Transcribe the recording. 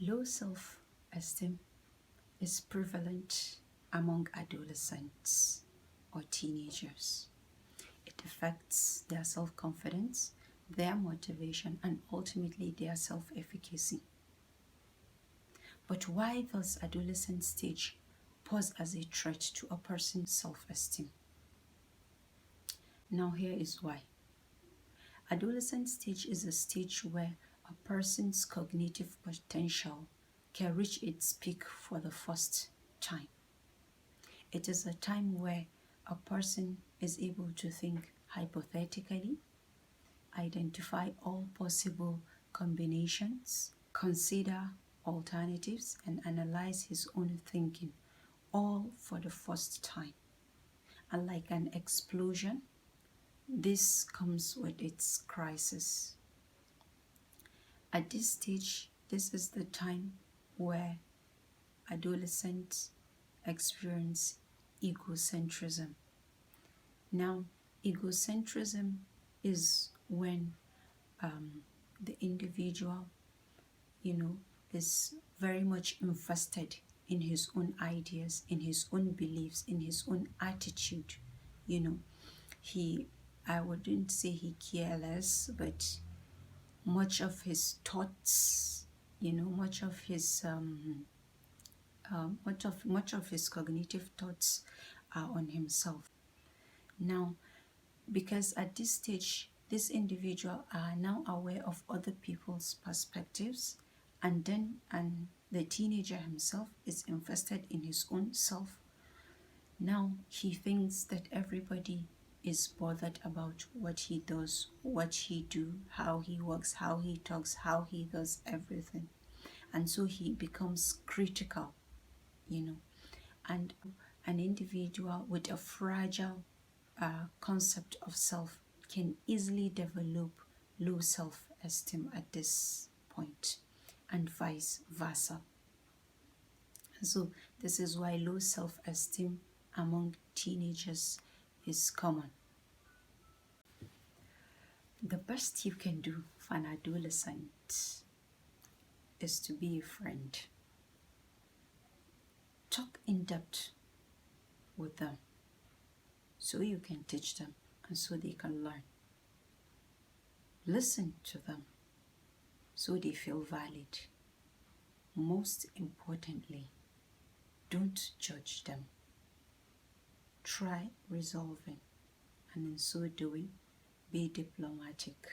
Low self-esteem is prevalent among adolescents or teenagers. It affects their self-confidence, their motivation, and ultimately their self-efficacy. But why does adolescent stage pose as a threat to a person's self-esteem? Now here is why. Adolescent stage is a stage where a person's cognitive potential can reach its peak for the first time. It is a time where a person is able to think hypothetically, identify all possible combinations, consider alternatives, and analyze his own thinking, all for the first time. And like an explosion, this comes with its crisis. At this stage, this is the time where adolescents experience egocentrism. Now, egocentrism is when the individual, is very much invested in his own ideas, in his own beliefs, in his own attitude. I wouldn't say he cares less, but much of his thoughts, much of his cognitive thoughts are on himself. Now, because at this stage, this individual are now aware of other people's perspectives, and the teenager himself is invested in his own self. Now he thinks that everybody is bothered about what he does, what he do, how he works, how he talks, how he does everything. And so he becomes critical, and an individual with a fragile concept of self can easily develop low self-esteem at this point, and vice versa. So this is why low self-esteem among teenagers is common. The best you can do for an adolescent is to be a friend. Talk in depth with them so you can teach them and so they can learn. Listen to them so they feel valid. Most importantly, don't judge them. Try resolving, and in so doing, be diplomatic.